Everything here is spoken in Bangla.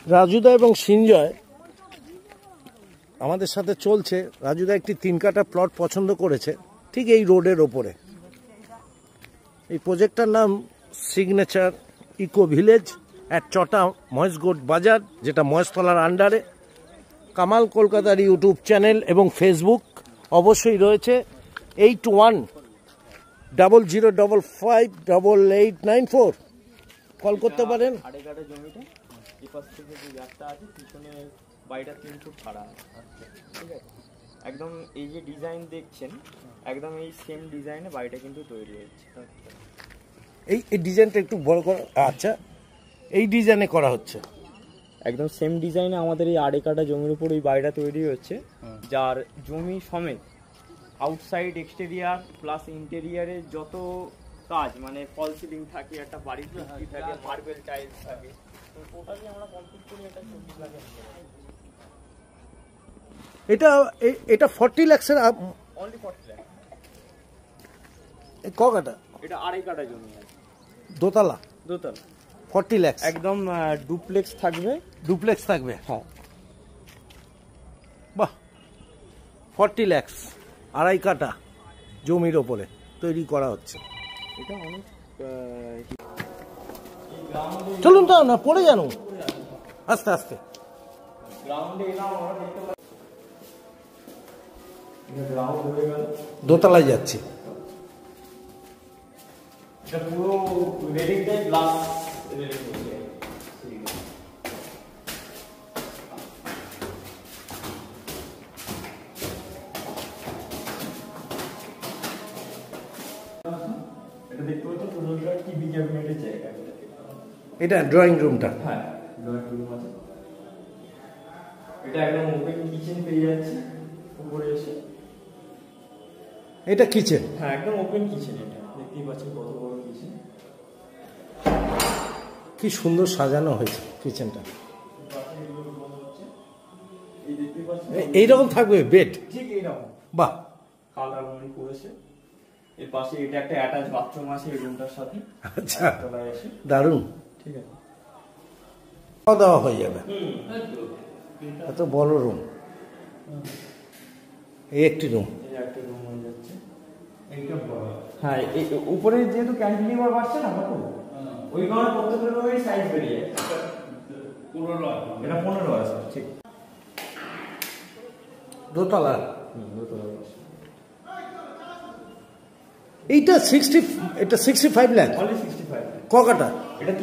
রাজুদা এবং সিঞ্জয় আমাদের সাথে চলছে। রাজুদা একটি 3 কাঠা প্লট পছন্দ করেছে ঠিক এই রোডের ওপরে। এই প্রজেক্টটার নাম সিগনেচার ইকো ভিলেজ অ্যাট চটা মহেশগোড বাজার, যেটা মহেশতলার আন্ডারে। কামাল কলকাতার ইউটিউব চ্যানেল এবং ফেসবুক অবশ্যই রয়েছে। 8100558894 কল করতে পারেন। একদম এই যে ডিজাইন দেখছেন, একদম এই সেম ডিজাইনে বাড়িটা কিন্তু তৈরি হচ্ছে। এই ডিজাইনটা একটু বড় করা। আচ্ছা, এই ডিজাইনে করা হচ্ছে। একদম সেম ডিজাইনে আমাদের এই 2.5 কাঠা জমির উপর এই বাড়িটা তৈরি হচ্ছে, যার জমি সমেত আউটসাইড এক্সটেরিয়ার প্লাস ইন্টেরিয়ারে যত কাজ, মানে ফল সিলিং থাকে, একটা বাড়ির ভিত্তি থাকে, মার্বেল টাইলস থাকে, তো টোটালি আমরা কমপ্লিট করি। এটা 40 লাখ। এটা 40 লাখের অনলি 40 লাখ। ক কাঠা? এটা 2.5 কাঠা জমি আছে, দোতলা। 40 লাখ একদম ডুপ্লেক্স থাকবে। ডুপ্লেক্স থাকবে, হ্যাঁ। বাহ, 40 লাখ 2.5 কাঠা জমির ওপরে তৈরি করা হচ্ছে। এটা অনেক চলুন তো না, পড়ে জানো আস্তে আস্তে। গ্রাউন্ডে এলাম, আমরা দেখতে পাচ্ছি এটা গ্রাউন্ড হয়ে গেল, দোতলায় যাচ্ছি। এটা পুরো রেলিংটাই গ্লাস রেলিং হচ্ছে। এটা দেখতে পাচ্ছেন পুরোটা টিভি ক্যাবিনেটের জায়গা। এটা ড্রয়িং রুমটা। হ্যাঁ, ড্রয়িং রুম আছে। এটা একদম ওপেন কিচেন পেয়ে যাচ্ছে উপরে এসে। এটা কিচেন? হ্যাঁ, একদম ওপেন কিচেন। এটা দেখতেই পাচ্ছেন কত বড় কিচেন, কি সুন্দর সাজানো হয়েছে কিচেনটা। এইরকম থাকবে বেড? ঠিক এইরকম। বাহ, কালার রঙিন করেছে। এর পাশে এটা একটা অ্যাটাচ বাথরুম আছে এই রুমটার সাথে। আচ্ছা, তলায় আছে। দারুণ। ঠিক আছে, খাওয়া দাওয়া হয়ে যাবে। এত বড় রুম। এই একটি রুম, এই একটা রুম হয়ে যাচ্ছে। এইটা বড়। হ্যাঁ, এই উপরে যেহেতু ক্যান্টিলিভার বাড়ছে না দেখো, ওই কারণে প্রত্যেকটা রুমের সাইজ বেরিয়ে যায়। 15 এটা 15 আছে। ঠিক, দোতলা। দোতলা আছে। এইটা 65 লাখ। অনলি 65। ক কাঠা? এটা